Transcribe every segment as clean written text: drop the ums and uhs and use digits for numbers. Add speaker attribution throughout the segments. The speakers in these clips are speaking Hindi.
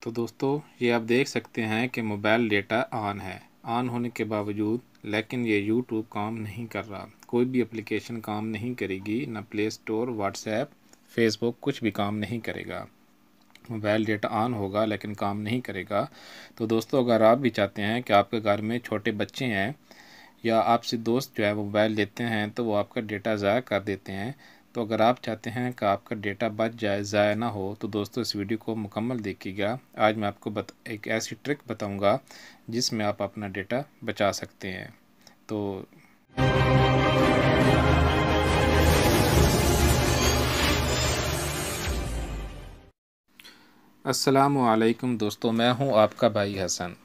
Speaker 1: तो दोस्तों ये आप देख सकते हैं कि मोबाइल डेटा ऑन होने के बावजूद लेकिन ये यूट्यूब काम नहीं कर रहा। कोई भी एप्लीकेशन काम नहीं करेगी, ना प्ले स्टोर, व्हाट्सएप, फेसबुक कुछ भी काम नहीं करेगा। मोबाइल डेटा ऑन होगा लेकिन काम नहीं करेगा। तो दोस्तों अगर आप भी चाहते हैं कि आपके घर में छोटे बच्चे हैं या आपसे दोस्त जो है वो मोबाइल लेते हैं तो वो आपका डेटा ज़ाया कर देते हैं, तो अगर आप चाहते हैं कि आपका डेटा बच जाए, ज़ाया ना हो, तो दोस्तों इस वीडियो को मुकम्मल देखिएगा। आज मैं आपको एक ऐसी ट्रिक बताऊंगा जिसमें आप अपना डेटा बचा सकते हैं। तो अस्सलामुअलैकुम दोस्तों, मैं हूं आपका भाई हसन।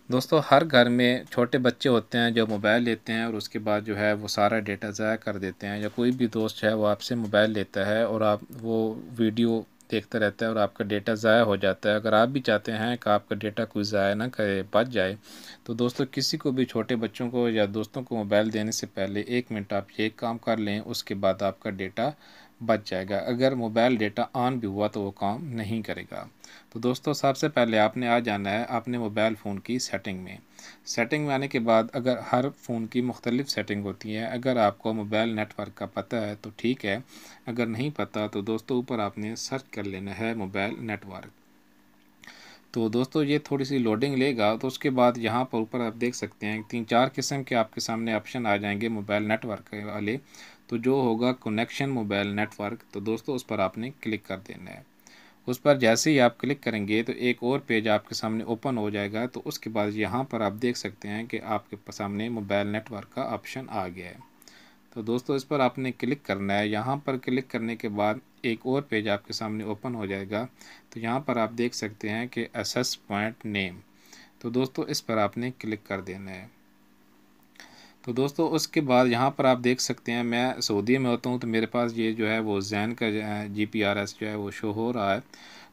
Speaker 1: दोस्तों हर घर में छोटे बच्चे होते हैं जो मोबाइल लेते हैं और उसके बाद जो है वो सारा डेटा ज़ाया कर देते हैं, या कोई भी दोस्त है वो आपसे मोबाइल लेता है और आप वो वीडियो देखता रहता है और आपका डेटा ज़ाया हो जाता है। अगर आप भी चाहते हैं कि आपका डेटा कोई ज़ाया ना करे, बच जाए, तो दोस्तों किसी को भी, छोटे बच्चों को या दोस्तों को मोबाइल देने से पहले 1 मिनट आप ये काम कर लें, उसके बाद आपका डेटा बच जाएगा। अगर मोबाइल डेटा ऑन भी हुआ तो वो काम नहीं करेगा। तो दोस्तों सबसे पहले आपने आ जाना है अपने मोबाइल फ़ोन की सेटिंग में। सेटिंग में आने के बाद अगर हर फ़ोन की मुख्तलिफ सेटिंग होती है, अगर आपको मोबाइल नेटवर्क का पता है तो ठीक है, अगर नहीं पता तो दोस्तों ऊपर आपने सर्च कर लेना है मोबाइल नेटवर्क। तो दोस्तों ये थोड़ी सी लोडिंग लेगा, तो उसके बाद यहाँ पर ऊपर आप देख सकते हैं 3-4 किस्म के आपके सामने ऑप्शन आ जाएंगे मोबाइल नेटवर्क वाले। तो जो होगा कनेक्शन मोबाइल नेटवर्क, तो दोस्तों उस पर आपने क्लिक कर देना है। उस पर जैसे ही आप क्लिक करेंगे तो एक और पेज आपके सामने ओपन हो जाएगा। तो उसके बाद यहाँ पर आप देख सकते हैं कि आपके सामने मोबाइल नेटवर्क का ऑप्शन आ गया है। तो दोस्तों इस पर आपने क्लिक करना है। यहाँ पर क्लिक करने के बाद एक और पेज आपके सामने ओपन हो जाएगा। तो यहाँ पर आप देख सकते हैं कि एक्सेस पॉइंट नेम, तो दोस्तों इस पर आपने क्लिक कर देना है। तो दोस्तों उसके बाद यहाँ पर आप देख सकते हैं, मैं सऊदी में होता हूँ तो मेरे पास ये जो है वो जैन का GPRS जो है वो शो हो रहा है।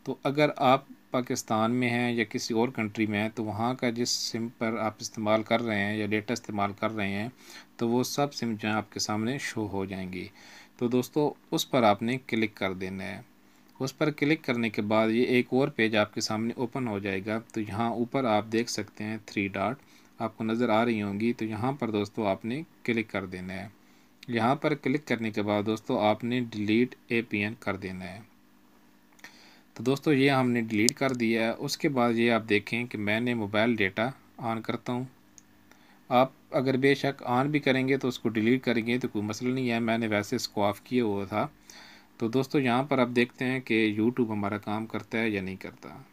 Speaker 1: तो अगर आप पाकिस्तान में हैं या किसी और कंट्री में हैं तो वहाँ का जिस सिम पर आप इस्तेमाल कर रहे हैं या डेटा इस्तेमाल कर रहे हैं, तो वो सब सिम जो है आपके सामने शो हो जाएंगी। तो दोस्तों उस पर आपने क्लिक कर देना है। उस पर क्लिक करने के बाद ये एक और पेज आपके सामने ओपन हो जाएगा। तो यहाँ ऊपर आप देख सकते हैं 3 डॉट आपको नज़र आ रही होंगी, तो यहाँ पर दोस्तों आपने क्लिक कर देना है। यहाँ पर क्लिक करने के बाद दोस्तों आपने डिलीट APN कर देना है। तो दोस्तों ये हमने डिलीट कर दिया है। उसके बाद ये आप देखें कि मैंने मोबाइल डेटा ऑन करता हूँ। आप अगर बेशक ऑन भी करेंगे तो उसको डिलीट करेंगे तो कोई मसला नहीं है, मैंने वैसे इसको ऑफ़ किया हुआ था। तो दोस्तों यहाँ पर आप देखते हैं कि यूट्यूब हमारा काम करता है या नहीं करता।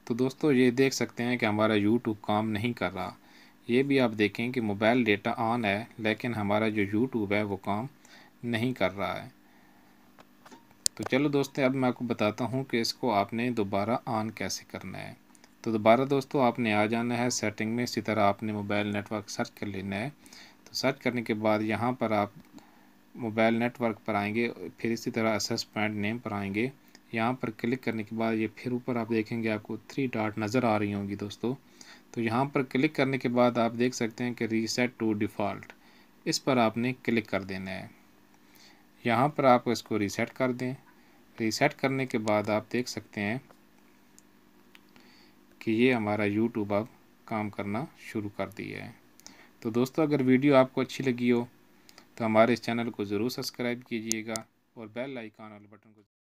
Speaker 1: तो दोस्तों ये देख सकते हैं कि हमारा यूट्यूब काम नहीं कर रहा। ये भी आप देखें कि मोबाइल डेटा ऑन है लेकिन हमारा जो यूट्यूब है वो काम नहीं कर रहा है। तो चलो दोस्तों अब मैं आपको बताता हूँ कि इसको आपने दोबारा ऑन कैसे करना है। तो दोबारा दोस्तों आपने आ जाना है सेटिंग में। इसी तरह आपने मोबाइल नेटवर्क सर्च कर लेना है। तो सर्च करने के बाद यहाँ पर आप मोबाइल नेटवर्क पर आएंगे, फिर इसी तरह एक्सेस पॉइंट नेम पर आएंगे। यहाँ पर क्लिक करने के बाद ये फिर ऊपर आप देखेंगे आपको 3 डॉट नज़र आ रही होंगी दोस्तों। तो यहाँ पर क्लिक करने के बाद आप देख सकते हैं कि रीसेट टू डिफ़ॉल्ट, इस पर आपने क्लिक कर देना है। यहाँ पर आप इसको रीसेट कर दें। रीसेट करने के बाद आप देख सकते हैं कि ये हमारा यूट्यूब अब काम करना शुरू कर दिया है। तो दोस्तों अगर वीडियो आपको अच्छी लगी हो तो हमारे इस चैनल को ज़रूर सब्सक्राइब कीजिएगा और बेल आइकन वाले बटन को